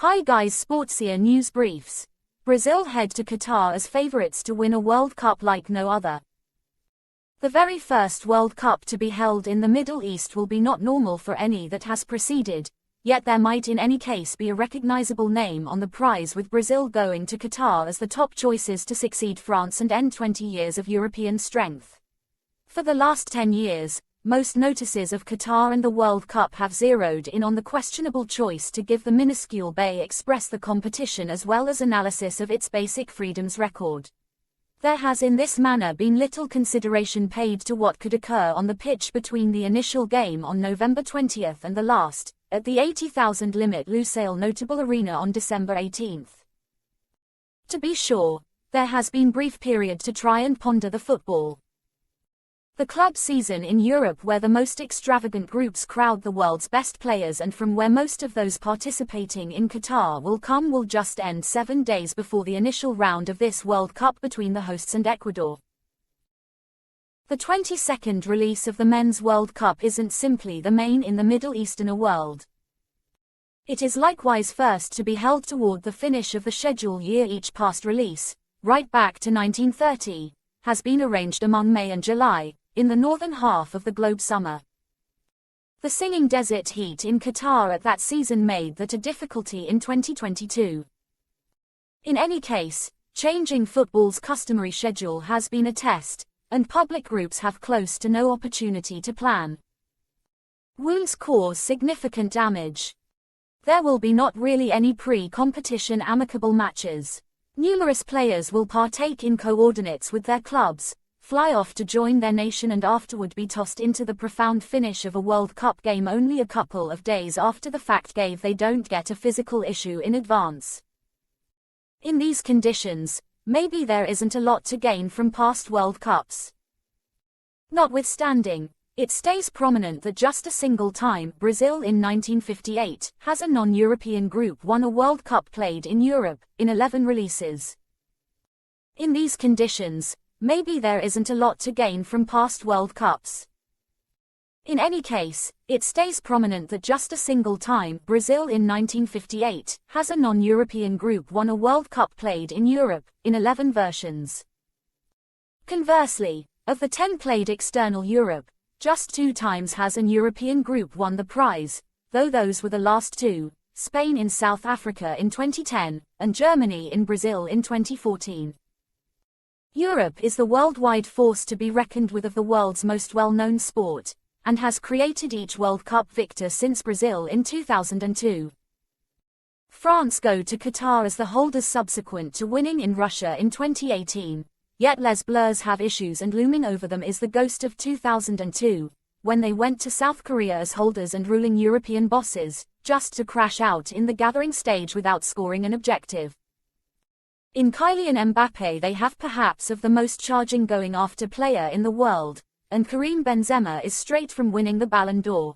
Hi guys, Sportsia News Briefs. Brazil head to Qatar as favorites to win a World Cup like no other. The very first World Cup to be held in the Middle East will be not normal for any that has preceded, yet there might in any case be a recognizable name on the prize, with Brazil going to Qatar as the top choices to succeed France and end 20 years of European strength. For the last 10 years, most notices of Qatar and the World Cup have zeroed in on the questionable choice to give the minuscule Bay express the competition as well as analysis of its basic freedoms record. There has in this manner been little consideration paid to what could occur on the pitch between the initial game on November 20th and the last, at the 80,000 limit Lusail Notable Arena on December 18th. To be sure, there has been brief period to try and ponder the football. The club season in Europe, where the most extravagant groups crowd the world's best players and from where most of those participating in Qatar will just end 7 days before the initial round of this World Cup between the hosts and Ecuador. The 22nd release of the Men's World Cup isn't simply the main in the Middle Eastern world. It is likewise first to be held toward the finish of the schedule year. Each past release, right back to 1930, has been arranged among May and July, in the northern half of the globe summer. The singing desert heat in Qatar at that season made that a difficulty in 2022. In any case, changing football's customary schedule has been a test, and public groups have close to no opportunity to plan. Wounds cause significant damage. There will be not really any pre-competition amicable matches. Numerous players will partake in coordinates with their clubs, fly off to join their nation and afterward be tossed into the profound finish of a World Cup game only a couple of days after the fact gave they don't get a physical issue in advance. In these conditions, maybe there isn't a lot to gain from past World Cups. Notwithstanding, it stays prominent that just a single time, Brazil in 1958, has a non-European group won a World Cup played in Europe, in 11 releases. In these conditions, maybe there isn't a lot to gain from past World Cups. In any case, it stays prominent that just a single time, Brazil in 1958, has a non-European group won a World Cup played in Europe, in 11 versions. Conversely, of the 10 played external Europe, just 2 times has an European group won the prize, though those were the last 2, Spain in South Africa in 2010, and Germany in Brazil in 2014. Europe is the worldwide force to be reckoned with of the world's most well-known sport, and has created each World Cup victor since Brazil in 2002. France go to Qatar as the holders subsequent to winning in Russia in 2018, yet Les Bleus have issues and looming over them is the ghost of 2002, when they went to South Korea as holders and ruling European bosses, just to crash out in the gathering stage without scoring an objective. In Kylian Mbappe they have perhaps of the most charging going after player in the world, and Karim Benzema is straight from winning the Ballon d'Or.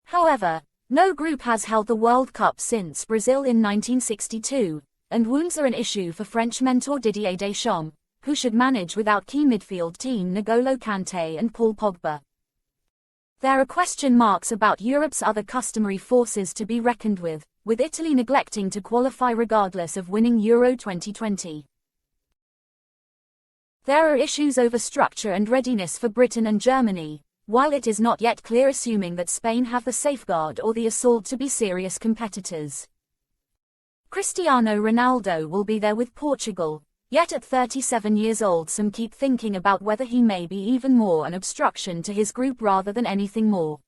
However, no group has held the World Cup since Brazil in 1962, and wounds are an issue for French mentor Didier Deschamps, who should manage without key midfield team N'Golo Kanté and Paul Pogba. There are question marks about Europe's other customary forces to be reckoned with Italy neglecting to qualify regardless of winning Euro 2020. There are issues over structure and readiness for Britain and Germany, while it is not yet clear assuming that Spain have the safeguard or the assault to be serious competitors. Cristiano Ronaldo will be there with Portugal, yet at 37 years old some keep thinking about whether he may be even more an obstruction to his group rather than anything more.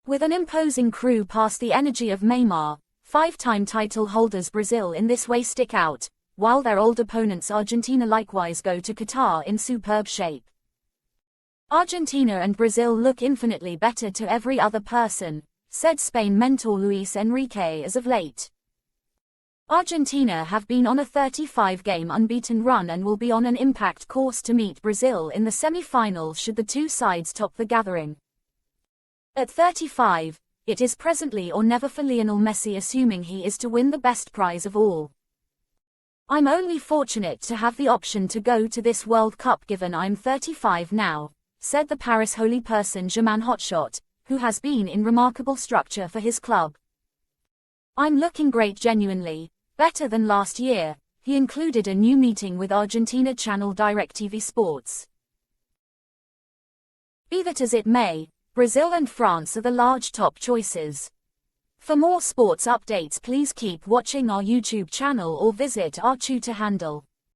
With an imposing crew past the energy of Neymar, 5-time title holders Brazil in this way stick out, while their old opponents Argentina likewise go to Qatar in superb shape. Argentina and Brazil look infinitely better to every other person, said Spain mentor Luis Enrique as of late. Argentina have been on a 35-game unbeaten run and will be on an impact course to meet Brazil in the semi-finals should the two sides top the gathering. At 35, it is presently or never for Lionel Messi, assuming he is to win the best prize of all. I'm only fortunate to have the option to go to this World Cup given I'm 35 now, said the Paris holy person Germain Hotshot, who has been in remarkable structure for his club. I'm looking great, genuinely, better than last year. He included a new meeting with Argentina channel DirecTV Sports. Be that as it may, Brazil and France are the large top choices. For more sports updates, please keep watching our YouTube channel or visit our Twitter handle.